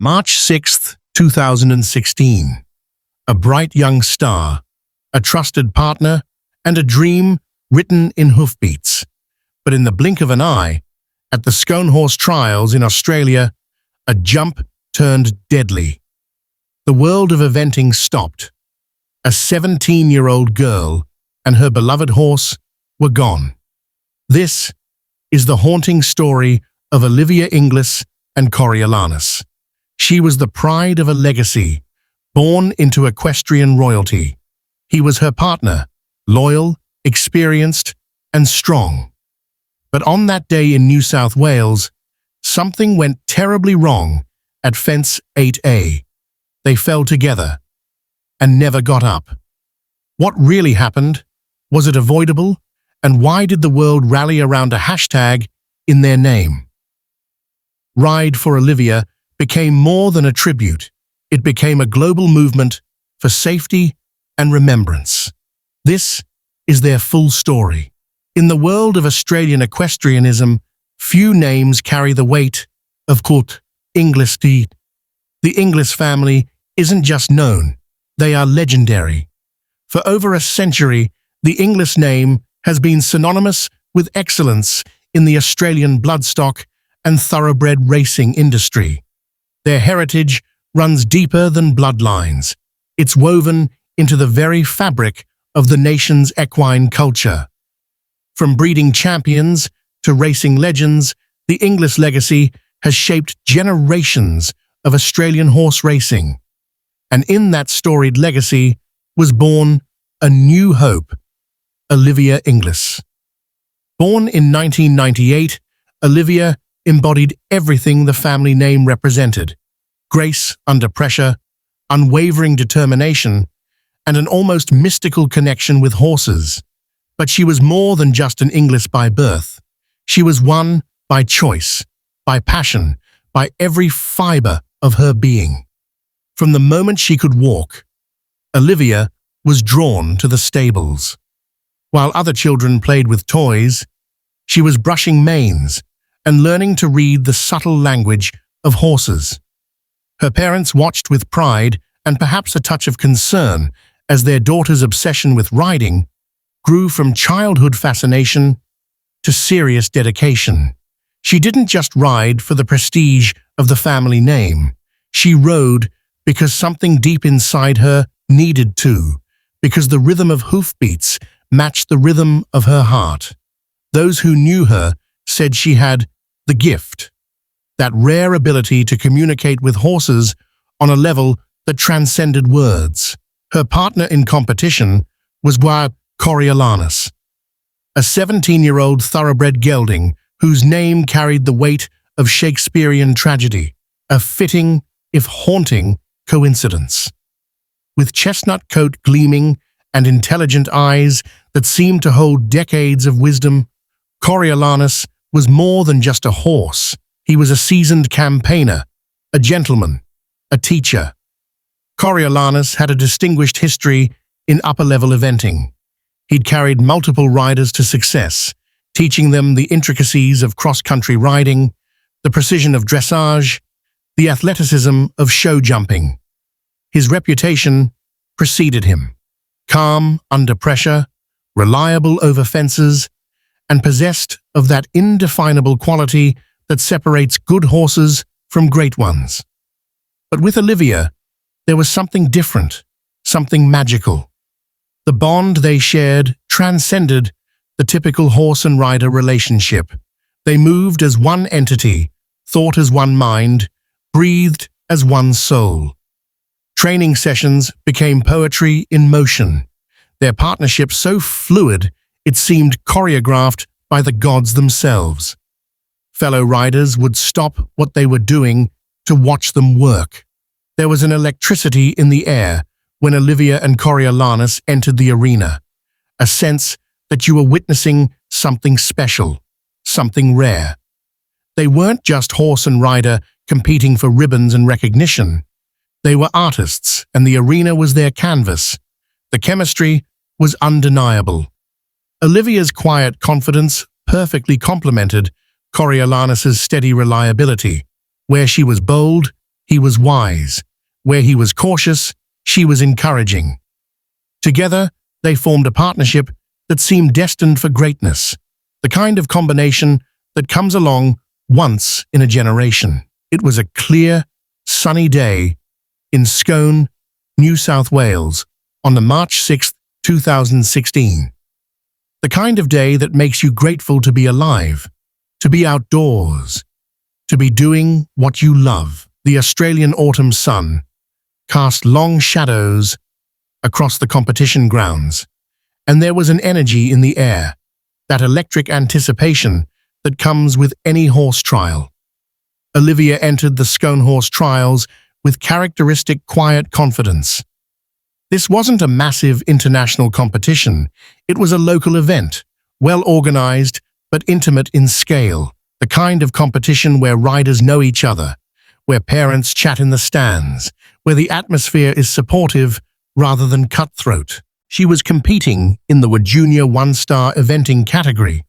March 6, 2016. A bright young star, a trusted partner, and a dream written in hoofbeats. But in the blink of an eye, at the Scone Horse Trials in Australia, a jump turned deadly. The world of eventing stopped. A 17-year-old girl and her beloved horse were gone. This is the haunting story of Olivia Inglis and Coriolanus. She was the pride of a legacy, born into equestrian royalty. He was her partner, loyal, experienced, and strong. But on that day in New South Wales, something went terribly wrong at Fence 8A. They fell together and never got up. What really happened? Was it avoidable? And why did the world rally around a hashtag in their name? RideForOlivia became more than a tribute. It became a global movement for safety and remembrance. This is their full story. In the world of Australian equestrianism, few names carry the weight of Inglis. The Inglis family isn't just known, they are legendary. For over a century, the Inglis name has been synonymous with excellence in the Australian bloodstock and thoroughbred racing industry. Their heritage runs deeper than bloodlines. It's woven into the very fabric of the nation's equine culture. From breeding champions to racing legends, the Inglis legacy has shaped generations of Australian horse racing. And in that storied legacy was born a new hope, Olivia Inglis. Born in 1998, Olivia embodied everything the family name represented: grace under pressure, unwavering determination, and an almost mystical connection with horses. But she was more than just an Inglis by birth. She was one by choice, by passion, by every fiber of her being. From the moment she could walk, Olivia was drawn to the stables. While other children played with toys, she was brushing manes and learning to read the subtle language of horses. Her parents watched with pride and perhaps a touch of concern as their daughter's obsession with riding grew from childhood fascination to serious dedication. She didn't just ride for the prestige of the family name. She rode because something deep inside her needed to, because the rhythm of hoofbeats matched the rhythm of her heart. Those who knew her said she had the gift, that rare ability to communicate with horses on a level that transcended words. Her partner in competition was Coriolanus, a 17-year-old thoroughbred gelding whose name carried the weight of Shakespearean tragedy, a fitting, if haunting, coincidence. With chestnut coat gleaming and intelligent eyes that seemed to hold decades of wisdom, Coriolanus was more than just a horse. He was a seasoned campaigner, a gentleman, a teacher. Coriolanus had a distinguished history in upper-level eventing. He'd carried multiple riders to success, teaching them the intricacies of cross-country riding, the precision of dressage, the athleticism of show jumping. His reputation preceded him: calm under pressure, reliable over fences, and possessed of that indefinable quality that separates good horses from great ones. But with Olivia, there was something different, something magical. The bond they shared transcended the typical horse and rider relationship. They moved as one entity, thought as one mind, breathed as one soul. Training sessions became poetry in motion, their partnership so fluid it seemed choreographed by the gods themselves. Fellow riders would stop what they were doing to watch them work. There was an electricity in the air when Olivia and Coriolanus entered the arena, a sense that you were witnessing something special, something rare. They weren't just horse and rider competing for ribbons and recognition. They were artists, and the arena was their canvas. The chemistry was undeniable. Olivia's quiet confidence perfectly complemented Coriolanus's steady reliability. Where she was bold, he was wise. Where he was cautious, she was encouraging. Together, they formed a partnership that seemed destined for greatness, the kind of combination that comes along once in a generation. It was a clear, sunny day in Scone, New South Wales, on the March 6, 2016. The kind of day that makes you grateful to be alive, to be outdoors, to be doing what you love. The Australian autumn sun cast long shadows across the competition grounds, and there was an energy in the air, that electric anticipation that comes with any horse trial. Olivia entered the Scone Horse Trials with characteristic quiet confidence. This wasn't a massive international competition, it was a local event, well-organized but intimate in scale, the kind of competition where riders know each other, where parents chat in the stands, where the atmosphere is supportive rather than cutthroat. She was competing in the junior one-star eventing category,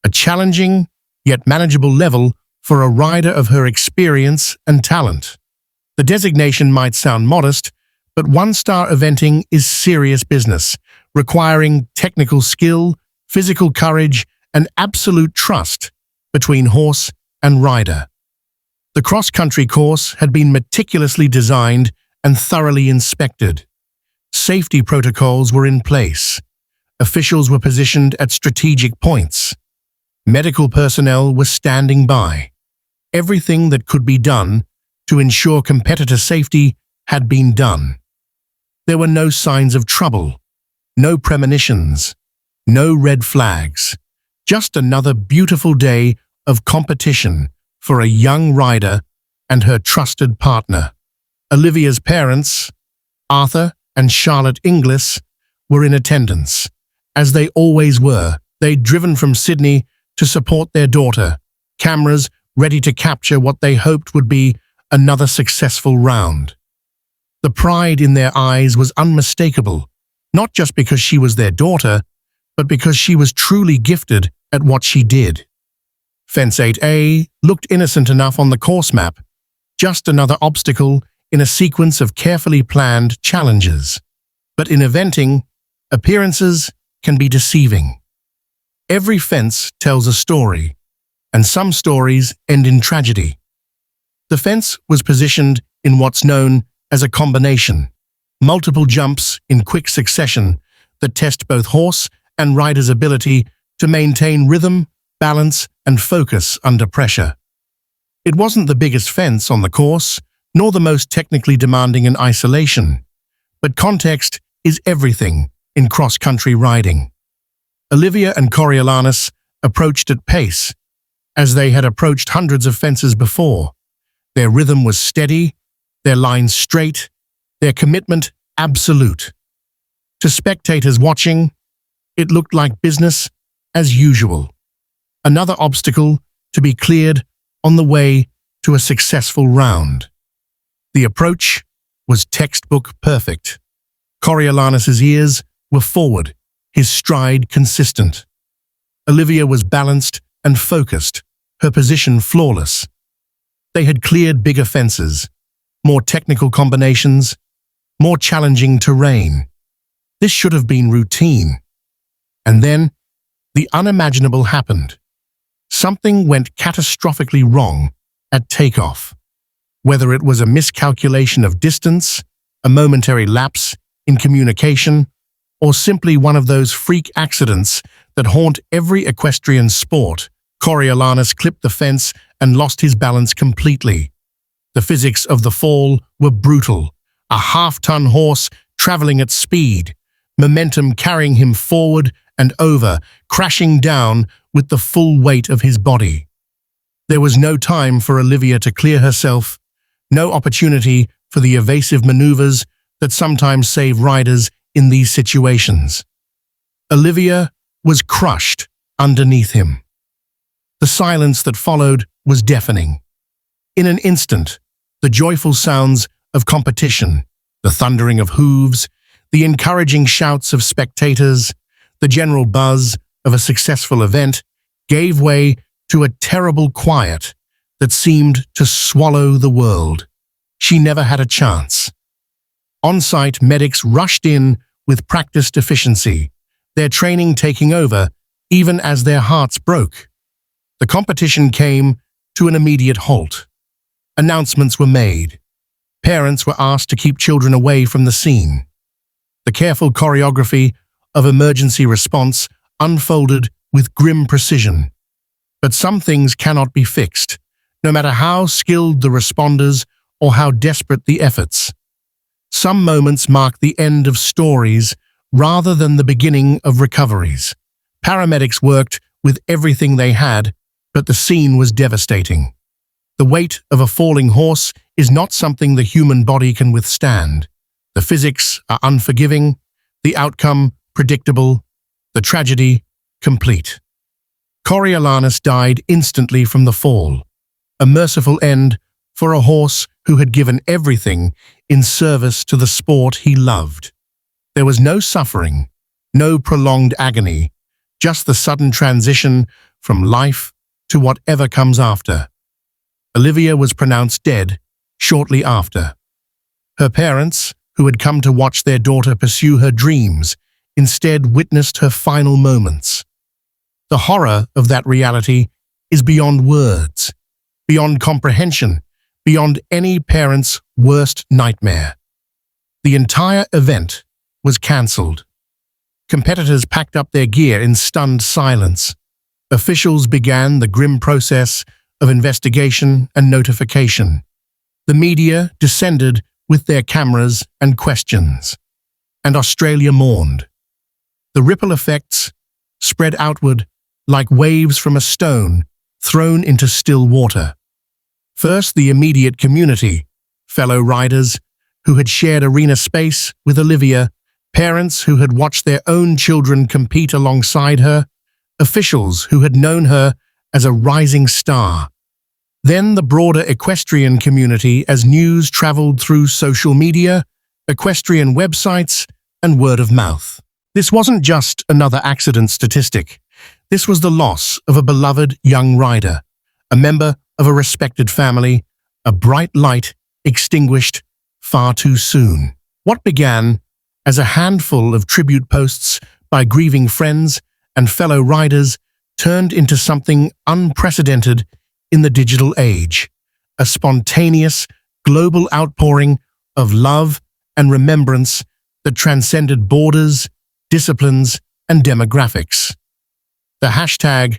a challenging yet manageable level for a rider of her experience and talent. The designation might sound modest, but one-star eventing is serious business, requiring technical skill, physical courage, and absolute trust between horse and rider. The cross-country course had been meticulously designed and thoroughly inspected. Safety protocols were in place. Officials were positioned at strategic points. Medical personnel were standing by. Everything that could be done to ensure competitor safety had been done. There were no signs of trouble, no premonitions, no red flags. Just another beautiful day of competition for a young rider and her trusted partner. Olivia's parents, Arthur and Charlotte Inglis, were in attendance. As they always were, they'd driven from Sydney to support their daughter, cameras ready to capture what they hoped would be another successful round. The pride in their eyes was unmistakable, not just because she was their daughter, but because she was truly gifted at what she did. Fence 8A looked innocent enough on the course map, just another obstacle in a sequence of carefully planned challenges. But in eventing, appearances can be deceiving. Every fence tells a story, and some stories end in tragedy. The fence was positioned in what's known as a combination, multiple jumps in quick succession that test both horse and rider's ability to maintain rhythm, balance, and focus under pressure. It wasn't the biggest fence on the course, nor the most technically demanding in isolation, but context is everything in cross-country riding. Olivia and Coriolanus approached at pace, as they had approached hundreds of fences before. Their rhythm was steady, their lines straight, their commitment absolute. To spectators watching, it looked like business as usual. Another obstacle to be cleared on the way to a successful round. The approach was textbook perfect. Coriolanus's ears were forward, his stride consistent. Olivia was balanced and focused, her position flawless. They had cleared bigger fences, more technical combinations, more challenging terrain. This should have been routine. And then, the unimaginable happened. Something went catastrophically wrong at takeoff. Whether it was a miscalculation of distance, a momentary lapse in communication, or simply one of those freak accidents that haunt every equestrian sport, Coriolanus clipped the fence and lost his balance completely. The physics of the fall were brutal. A half-ton horse traveling at speed, momentum carrying him forward and over, crashing down with the full weight of his body. There was no time for Olivia to clear herself, no opportunity for the evasive maneuvers that sometimes save riders in these situations. Olivia was crushed underneath him. The silence that followed was deafening. In an instant, the joyful sounds of competition, the thundering of hooves, the encouraging shouts of spectators, the general buzz of a successful event gave way to a terrible quiet that seemed to swallow the world. She never had a chance. On-site medics rushed in with practiced efficiency, their training taking over even as their hearts broke. The competition came to an immediate halt. Announcements were made. Parents were asked to keep children away from the scene. The careful choreography of emergency response unfolded with grim precision. But some things cannot be fixed, no matter how skilled the responders or how desperate the efforts. Some moments mark the end of stories rather than the beginning of recoveries. Paramedics worked with everything they had, but the scene was devastating. The weight of a falling horse is not something the human body can withstand. The physics are unforgiving, the outcome predictable, the tragedy complete. Coriolanus died instantly from the fall, a merciful end for a horse who had given everything in service to the sport he loved. There was no suffering, no prolonged agony, just the sudden transition from life to whatever comes after. Olivia was pronounced dead shortly after. Her parents, who had come to watch their daughter pursue her dreams, instead witnessed her final moments. The horror of that reality is beyond words, beyond comprehension, beyond any parent's worst nightmare. The entire event was cancelled. Competitors packed up their gear in stunned silence. Officials began the grim process of investigation and notification. The media descended with their cameras and questions. And Australia mourned. The ripple effects spread outward like waves from a stone thrown into still water. First, the immediate community, fellow riders who had shared arena space with Olivia, parents who had watched their own children compete alongside her, officials who had known her as a rising star. Then the broader equestrian community as news traveled through social media, equestrian websites, and word of mouth. This wasn't just another accident statistic. This was the loss of a beloved young rider, a member of a respected family, a bright light extinguished far too soon. What began as a handful of tribute posts by grieving friends and fellow riders turned into something unprecedented in the digital age, a spontaneous, global outpouring of love and remembrance that transcended borders, disciplines, and demographics. The hashtag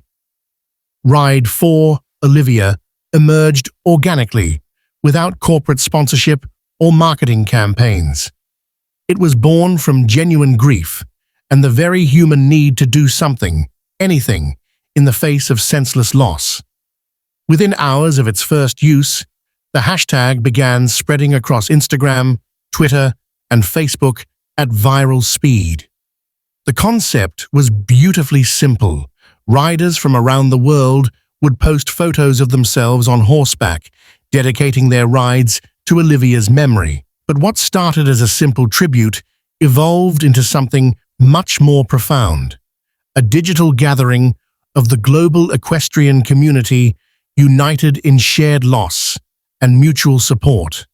RideForOlivia emerged organically, without corporate sponsorship or marketing campaigns. It was born from genuine grief and the very human need to do something, anything, in the face of senseless loss. Within hours of its first use, the hashtag began spreading across Instagram, Twitter, and Facebook at viral speed. The concept was beautifully simple. Riders from around the world would post photos of themselves on horseback, dedicating their rides to Olivia's memory. But what started as a simple tribute evolved into something much more profound. A digital gathering of the global equestrian community united in shared loss and mutual support.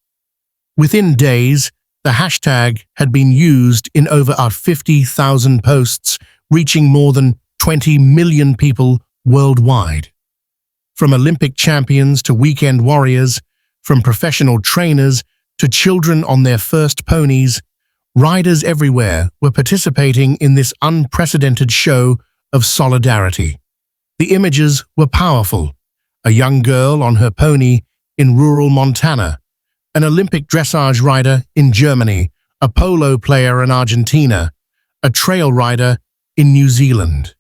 Within days, the hashtag had been used in over 50,000 posts, reaching more than 20 million people worldwide. From Olympic champions to weekend warriors, from professional trainers to children on their first ponies, riders everywhere were participating in this unprecedented show of solidarity. The images were powerful. A young girl on her pony in rural Montana, an Olympic dressage rider in Germany, a polo player in Argentina, a trail rider in New Zealand.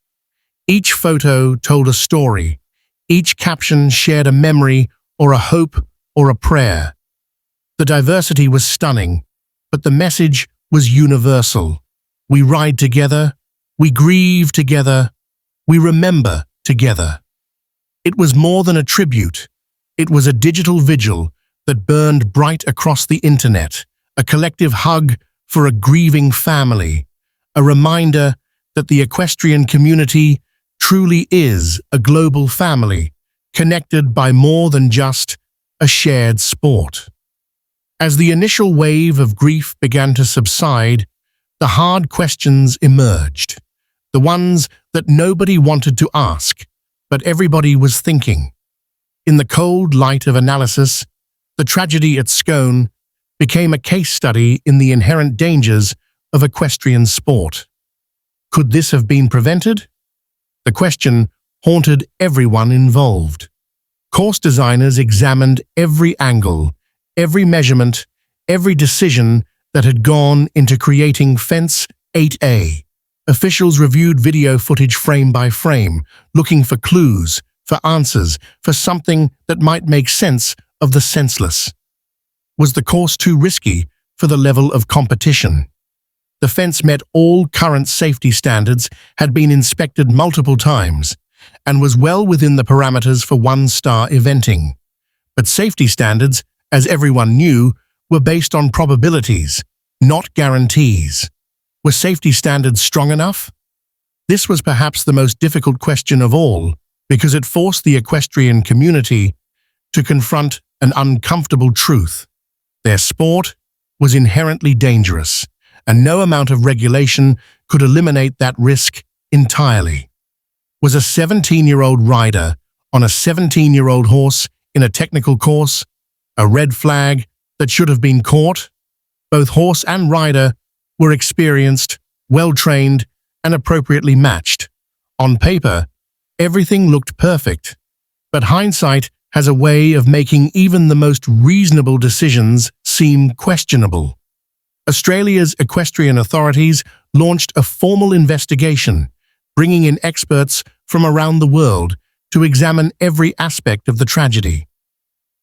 Each photo told a story. Each caption shared a memory or a hope or a prayer. The diversity was stunning, but the message was universal. We ride together, we grieve together, we remember together. It was more than a tribute. It was a digital vigil that burned bright across the internet, a collective hug for a grieving family, a reminder that the equestrian community truly is a global family, connected by more than just a shared sport. As the initial wave of grief began to subside, the hard questions emerged, the ones that nobody wanted to ask, but everybody was thinking. In the cold light of analysis, the tragedy at Scone became a case study in the inherent dangers of equestrian sport. Could this have been prevented? The question haunted everyone involved. Course designers examined every angle, every measurement, every decision that had gone into creating Fence 8A. Officials reviewed video footage frame by frame, looking for clues, for answers, for something that might make sense of the senseless. Was the course too risky for the level of competition? The fence met all current safety standards, had been inspected multiple times, and was well within the parameters for one-star eventing. But safety standards, as everyone knew, were based on probabilities, not guarantees. Were safety standards strong enough? This was perhaps the most difficult question of all, because it forced the equestrian community to confront an uncomfortable truth. Their sport was inherently dangerous, and no amount of regulation could eliminate that risk entirely. Was a 17-year-old rider on a 17-year-old horse in a technical course a red flag that should have been caught? Both horse and rider were experienced, well-trained, and appropriately matched. On paper, everything looked perfect, but hindsight has a way of making even the most reasonable decisions seem questionable. Australia's equestrian authorities launched a formal investigation, bringing in experts from around the world to examine every aspect of the tragedy.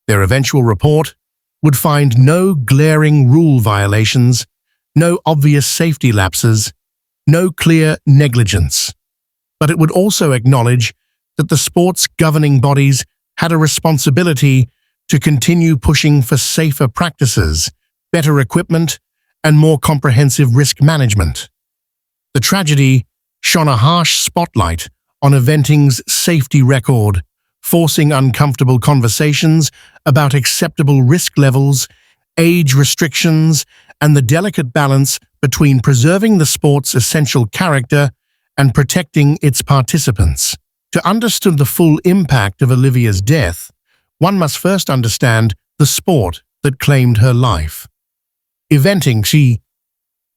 Their eventual report would find no glaring rule violations, no obvious safety lapses, no clear negligence. But it would also acknowledge that the sport's governing bodies had a responsibility to continue pushing for safer practices, better equipment, and more comprehensive risk management. The tragedy shone a harsh spotlight on eventing's safety record, forcing uncomfortable conversations about acceptable risk levels, age restrictions, and the delicate balance between preserving the sport's essential character and protecting its participants. To understand the full impact of Olivia's death, one must first understand the sport that claimed her life. Eventing, she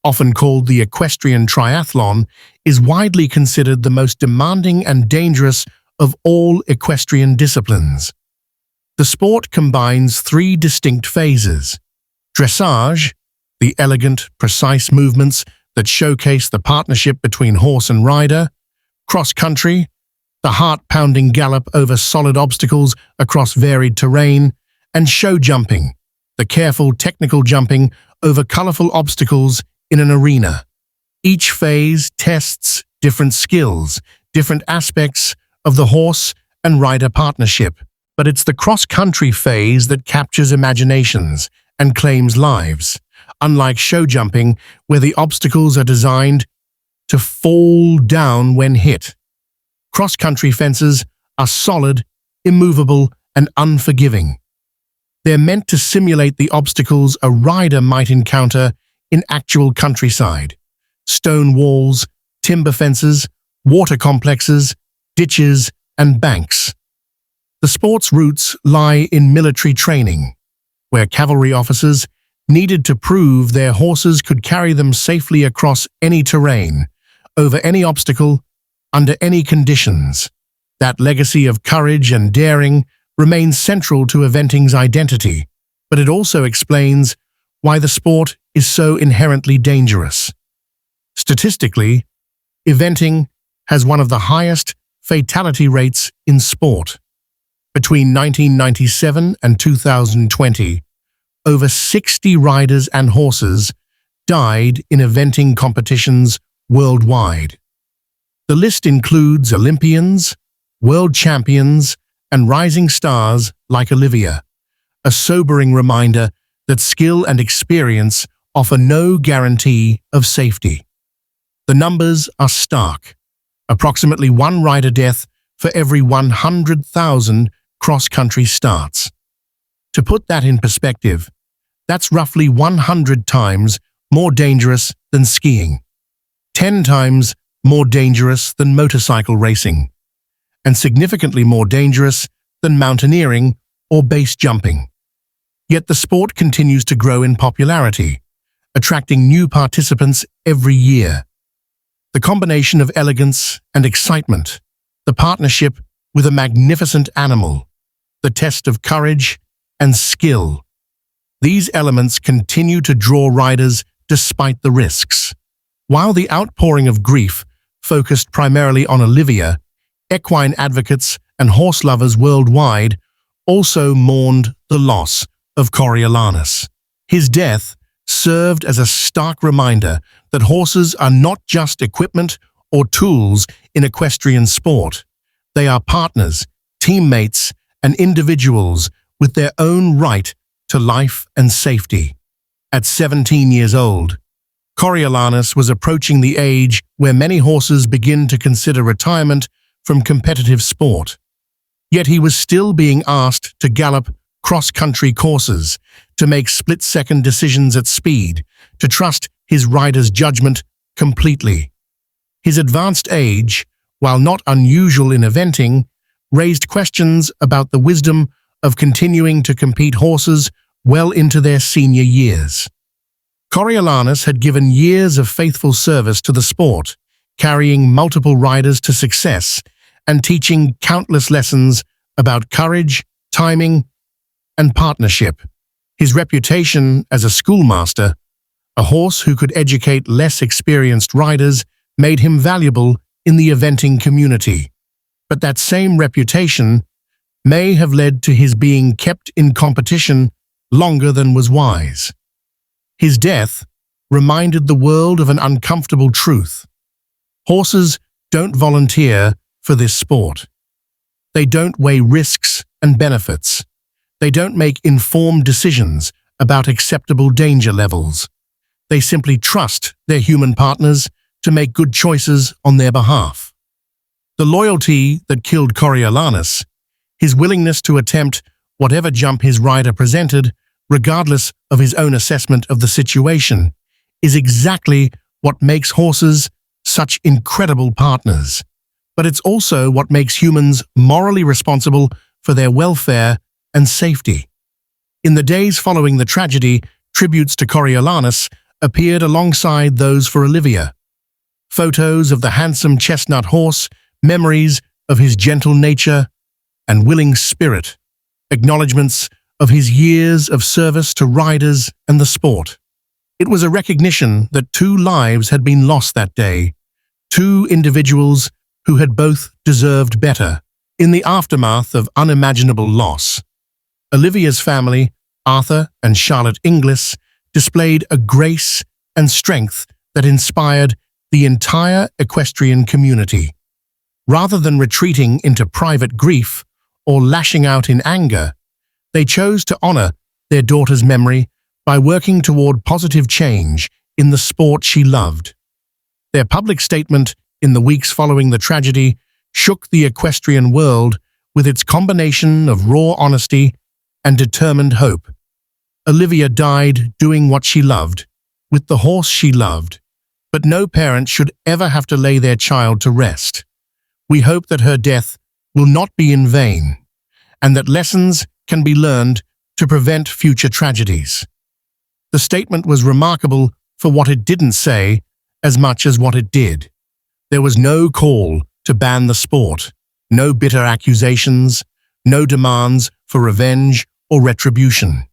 often called the equestrian triathlon, is widely considered the most demanding and dangerous of all equestrian disciplines. The sport combines three distinct phases: dressage, the elegant, precise movements that showcase the partnership between horse and rider; cross-country, the heart-pounding gallop over solid obstacles across varied terrain; and show jumping, the careful technical jumping over colorful obstacles in an arena. Each phase tests different skills, different aspects of the horse and rider partnership, but it's the cross-country phase that captures imaginations and claims lives. Unlike show jumping, where the obstacles are designed to fall down when hit, cross-country fences are solid, immovable, and unforgiving. They're meant to simulate the obstacles a rider might encounter in actual countryside: stone walls, timber fences, water complexes, ditches, and banks. The sport's roots lie in military training, where cavalry officers needed to prove their horses could carry them safely across any terrain, over any obstacle, under any conditions. That legacy of courage and daring remains central to eventing's identity, but it also explains why the sport is so inherently dangerous. Statistically, eventing has one of the highest fatality rates in sport. Between 1997 and 2020, over 60 riders and horses died in eventing competitions worldwide. The list includes Olympians, world champions, and rising stars like Olivia, a sobering reminder that skill and experience offer no guarantee of safety. The numbers are stark: approximately one rider death for every 100,000 cross-country starts. To put that in perspective, that's roughly 100 times more dangerous than skiing, 10 times more dangerous than motorcycle racing, and significantly more dangerous than mountaineering or base jumping. Yet the sport continues to grow in popularity, attracting new participants every year. The combination of elegance and excitement, the partnership with a magnificent animal, the test of courage and skill. These elements continue to draw riders despite the risks. While the outpouring of grief focused primarily on Olivia, equine advocates and horse lovers worldwide also mourned the loss of Coriolanus. His death served as a stark reminder that horses are not just equipment or tools in equestrian sport. They are partners, teammates, and individuals with their own right to life and safety. At 17 years old, Coriolanus was approaching the age where many horses begin to consider retirement from competitive sport. Yet he was still being asked to gallop cross-country courses, to make split-second decisions at speed, to trust his rider's judgment completely. His advanced age, while not unusual in eventing, raised questions about the wisdom of continuing to compete horses well into their senior years. Coriolanus had given years of faithful service to the sport, carrying multiple riders to success and teaching countless lessons about courage, timing, and partnership. His reputation as a schoolmaster, a horse who could educate less experienced riders, made him valuable in the eventing community. But that same reputation may have led to his being kept in competition longer than was wise. His death reminded the world of an uncomfortable truth. Horses don't volunteer for this sport. They don't weigh risks and benefits. They don't make informed decisions about acceptable danger levels. They simply trust their human partners to make good choices on their behalf. The loyalty that killed Coriolanus, his willingness to attempt whatever jump his rider presented, regardless of his own assessment of the situation, is exactly what makes horses such incredible partners. But it's also what makes humans morally responsible for their welfare and safety. In the days following the tragedy, tributes to Coriolanus appeared alongside those for Olivia. Photos of the handsome chestnut horse, memories of his gentle nature and willing spirit, acknowledgements of his years of service to riders and the sport. It was a recognition that 2 lives had been lost that day, 2 individuals who had both deserved better. In the aftermath of unimaginable loss, Olivia's family, Arthur and Charlotte Inglis, displayed a grace and strength that inspired the entire equestrian community. Rather than retreating into private grief or lashing out in anger, they chose to honor their daughter's memory by working toward positive change in the sport she loved. Their public statement in the weeks following the tragedy shook the equestrian world with its combination of raw honesty and determined hope. Olivia died doing what she loved, with the horse she loved, but no parent should ever have to lay their child to rest. We hope that her death will not be in vain, and that lessons can be learned to prevent future tragedies. The statement was remarkable for what it didn't say as much as what it did. There was no call to ban the sport, no bitter accusations, no demands for revenge or retribution.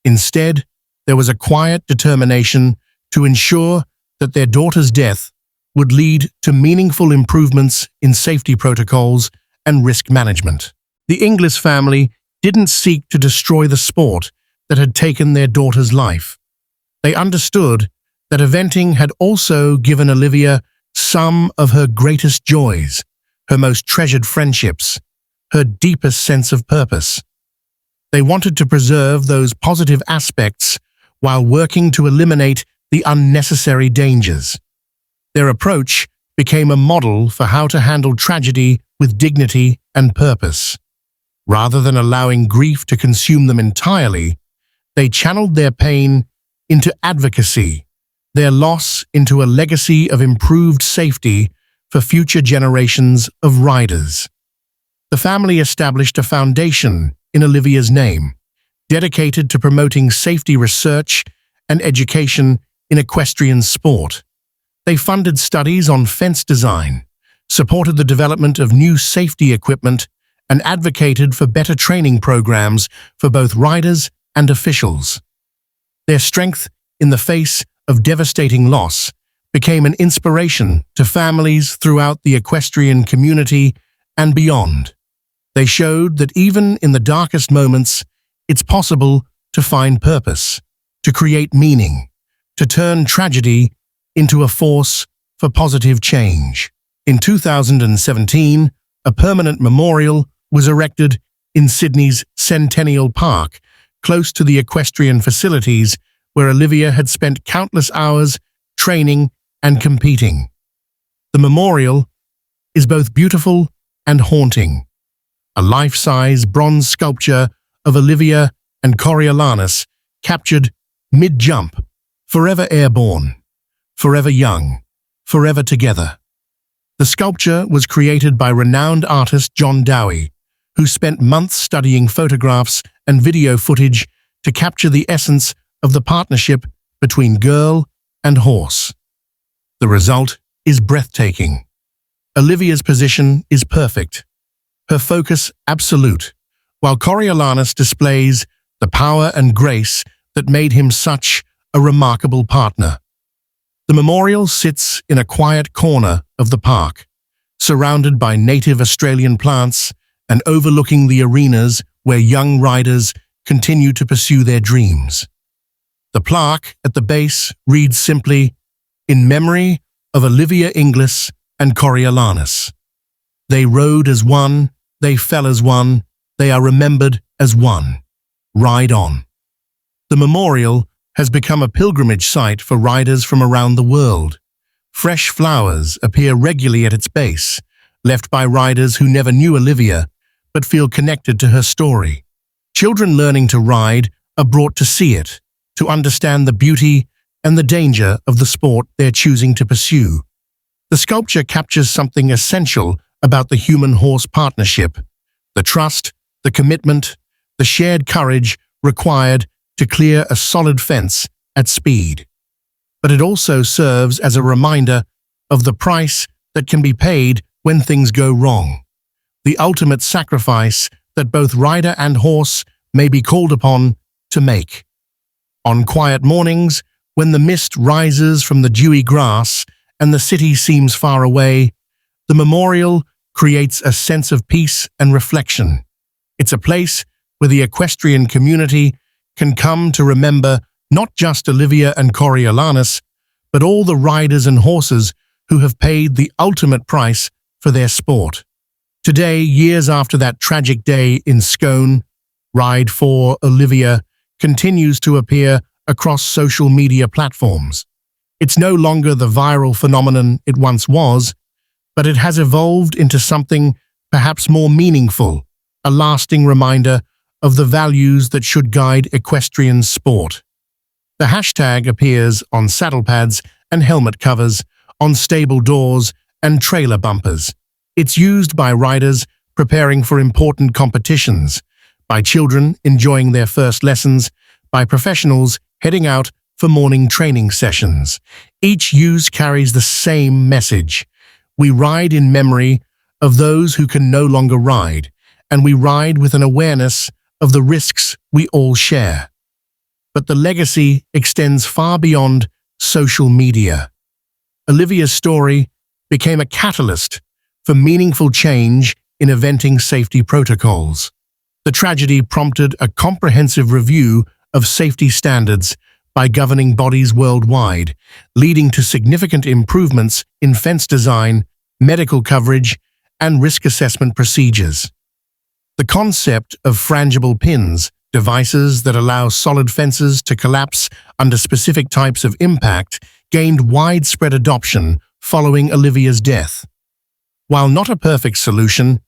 Instead, there was a quiet determination to ensure that their daughter's death would lead to meaningful improvements in safety protocols and risk management. The Inglis family didn't seek to destroy the sport that had taken their daughter's life. They understood that eventing had also given Olivia some of her greatest joys, her most treasured friendships, her deepest sense of purpose. They wanted to preserve those positive aspects while working to eliminate the unnecessary dangers. Their approach became a model for how to handle tragedy with dignity and purpose. Rather than allowing grief to consume them entirely, they channeled their pain into advocacy, their loss into a legacy of improved safety for future generations of riders. The family established a foundation in Olivia's name, dedicated to promoting safety research and education in equestrian sport. They funded studies on fence design, supported the development of new safety equipment, and advocated for better training programs for both riders and officials. Their strength in the face of devastating loss became an inspiration to families throughout the equestrian community and beyond. They showed that even in the darkest moments, it's possible to find purpose, to create meaning, to turn tragedy into a force for positive change. In 2017, a permanent memorial was erected in Sydney's Centennial Park, close to the equestrian facilities where Olivia had spent countless hours training and competing. The memorial is both beautiful and haunting. A life-size bronze sculpture of Olivia and Coriolanus captured mid-jump, forever airborne, forever young, forever together. The sculpture was created by renowned artist John Dowie, who spent months studying photographs and video footage to capture the essence of the partnership between girl and horse. The result is breathtaking. Olivia's position is perfect, her focus absolute, while Coriolanus displays the power and grace that made him such a remarkable partner. The memorial sits in a quiet corner of the park, surrounded by native Australian plants and overlooking the arenas where young riders continue to pursue their dreams. The plaque at the base reads simply, "In memory of Olivia Inglis and Coriolanus. They rode as one, they fell as one, they are remembered as one. Ride on." The memorial has become a pilgrimage site for riders from around the world. Fresh flowers appear regularly at its base, left by riders who never knew Olivia but feel connected to her story. Children learning to ride are brought to see it, to understand the beauty and the danger of the sport they're choosing to pursue. The sculpture captures something essential about the human-horse partnership: the trust, the commitment, the shared courage required to clear a solid fence at speed. But it also serves as a reminder of the price that can be paid when things go wrong, the ultimate sacrifice that both rider and horse may be called upon to make. On quiet mornings, when the mist rises from the dewy grass and the city seems far away, the memorial creates a sense of peace and reflection. It's a place where the equestrian community can come to remember not just Olivia and Coriolanus, but all the riders and horses who have paid the ultimate price for their sport. Today, years after that tragic day in Scone, RideForOlivia continues to appear across social media platforms. It's no longer the viral phenomenon it once was, but it has evolved into something perhaps more meaningful, a lasting reminder of the values that should guide equestrian sport. The hashtag appears on saddle pads and helmet covers, on stable doors and trailer bumpers. It's used by riders preparing for important competitions, by children enjoying their first lessons, by professionals heading out for morning training sessions. Each use carries the same message. We ride in memory of those who can no longer ride, and we ride with an awareness of the risks we all share. But the legacy extends far beyond social media. Olivia's story became a catalyst for meaningful change in eventing safety protocols. The tragedy prompted a comprehensive review of safety standards by governing bodies worldwide, leading to significant improvements in fence design, medical coverage, and risk assessment procedures. The concept of frangible pins, devices that allow solid fences to collapse under specific types of impact, gained widespread adoption following Olivia's death. While not a perfect solution,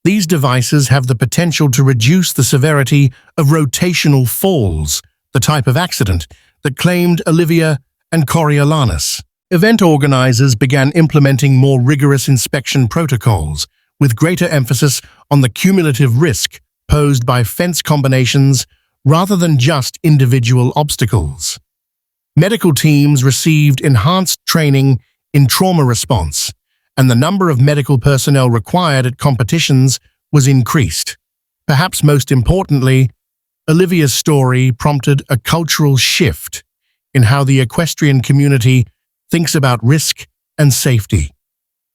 These devices have the potential to reduce the severity of rotational falls, the type of accident that claimed Olivia and Coriolanus. Event organizers began implementing more rigorous inspection protocols, with greater emphasis on the cumulative risk posed by fence combinations rather than just individual obstacles. Medical teams received enhanced training in trauma response, and the number of medical personnel required at competitions was increased. Perhaps most importantly, Olivia's story prompted a cultural shift in how the equestrian community thinks about risk and safety.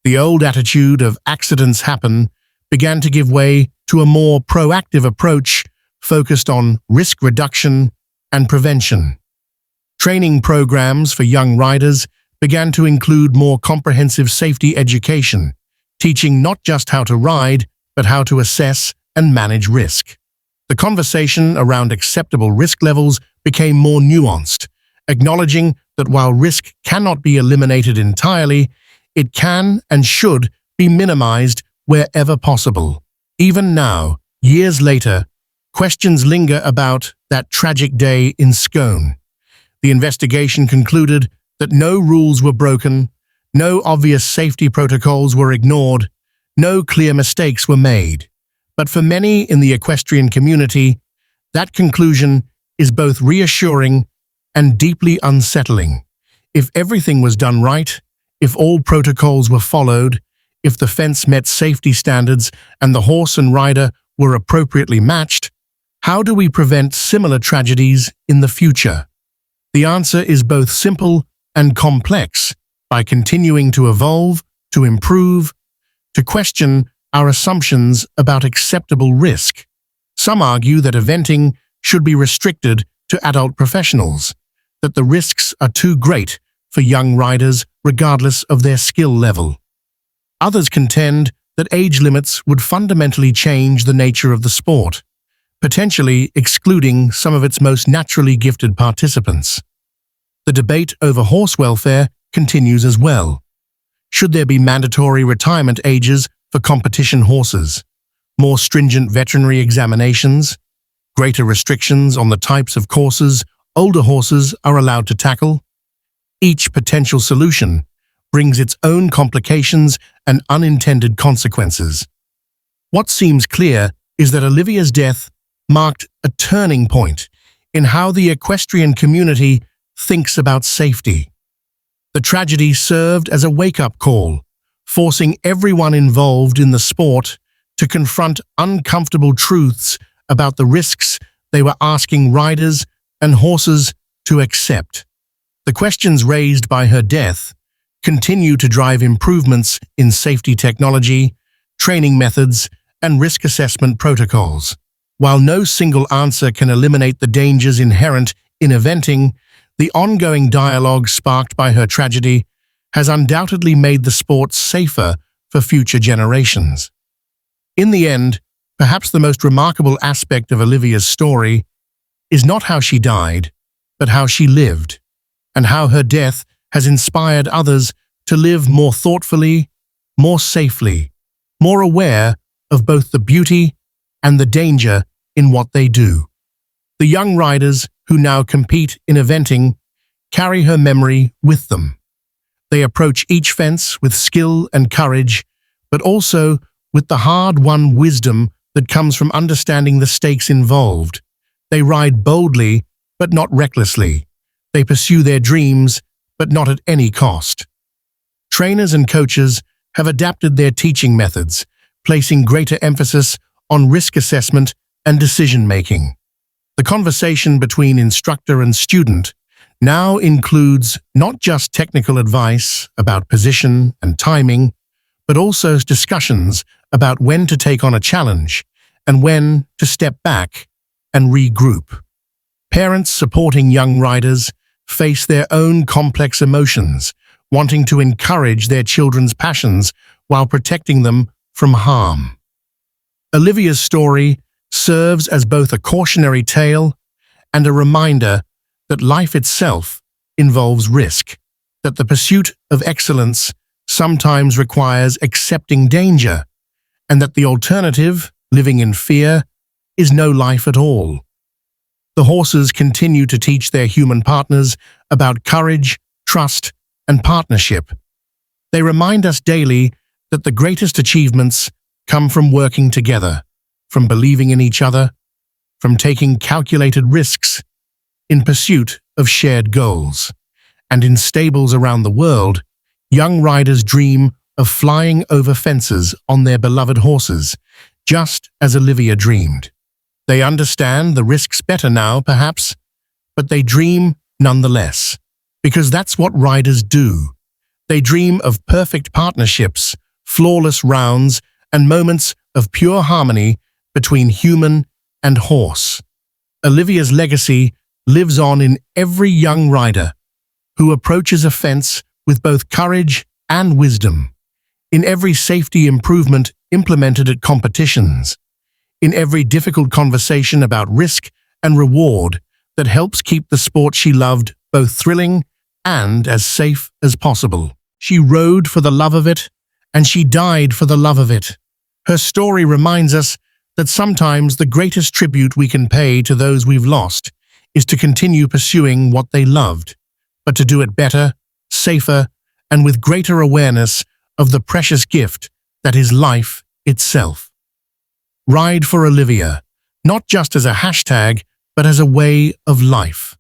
The old attitude of accidents happen began to give way to a more proactive approach focused on risk reduction and prevention. Training programs for young riders began to include more comprehensive safety education, teaching not just how to ride, but how to assess and manage risk. The conversation around acceptable risk levels became more nuanced, acknowledging that while risk cannot be eliminated entirely, it can and should be minimized wherever possible. Even now, years later, questions linger about that tragic day in Scone. The investigation concluded that no rules were broken, no obvious safety protocols were ignored, no clear mistakes were made. But for many in the equestrian community, that conclusion is both reassuring and deeply unsettling. If everything was done right, if all protocols were followed, if the fence met safety standards and the horse and rider were appropriately matched, how do we prevent similar tragedies in the future? The answer is both simple and complex: by continuing to evolve, to improve, to question our assumptions about acceptable risk. Some argue that eventing should be restricted to adult professionals, that the risks are too great for young riders regardless of their skill level. Others contend that age limits would fundamentally change the nature of the sport, potentially excluding some of its most naturally gifted participants. The debate over horse welfare continues as well. Should there be mandatory retirement ages for competition horses, more stringent veterinary examinations, greater restrictions on the types of courses older horses are allowed to tackle? Each potential solution brings its own complications and unintended consequences. What seems clear is that Olivia's death marked a turning point in how the equestrian community thinks about safety. The tragedy served as a wake-up call, forcing everyone involved in the sport to confront uncomfortable truths about the risks they were asking riders and horses to accept. The questions raised by her death continue to drive improvements in safety technology, training methods, and risk assessment protocols. While no single answer can eliminate the dangers inherent in eventing, the ongoing dialogue sparked by her tragedy has undoubtedly made the sport safer for future generations. In the end, perhaps the most remarkable aspect of Olivia's story is not how she died, but how she lived, and how her death has inspired others to live more thoughtfully, more safely, more aware of both the beauty and the danger in what they do. The young riders who now compete in eventing carry her memory with them. They approach each fence with skill and courage, but also with the hard-won wisdom that comes from understanding the stakes involved. They ride boldly, but not recklessly. They pursue their dreams, but not at any cost. Trainers and coaches have adapted their teaching methods, placing greater emphasis on risk assessment and decision-making. The conversation between instructor and student now includes not just technical advice about position and timing, but also discussions about when to take on a challenge and when to step back and regroup. Parents supporting young riders face their own complex emotions, wanting to encourage their children's passions while protecting them from harm. Olivia's story serves as both a cautionary tale and a reminder that life itself involves risk, that the pursuit of excellence sometimes requires accepting danger, and that the alternative, living in fear, is no life at all. The horses continue to teach their human partners about courage, trust, and partnership. They remind us daily that the greatest achievements come from working together, from believing in each other, from taking calculated risks in pursuit of shared goals. And in stables around the world, young riders dream of flying over fences on their beloved horses, just as Olivia dreamed. They understand the risks better now, perhaps, but they dream nonetheless, because that's what riders do. They dream of perfect partnerships, flawless rounds, and moments of pure harmony between human and horse. Olivia's legacy lives on in every young rider who approaches a fence with both courage and wisdom, in every safety improvement implemented at competitions, in every difficult conversation about risk and reward that helps keep the sport she loved both thrilling and as safe as possible. She rode for the love of it, and she died for the love of it. Her story reminds us that sometimes the greatest tribute we can pay to those we've lost is to continue pursuing what they loved, but to do it better, safer, and with greater awareness of the precious gift that is life itself. Ride for Olivia, not just as a hashtag, but as a way of life.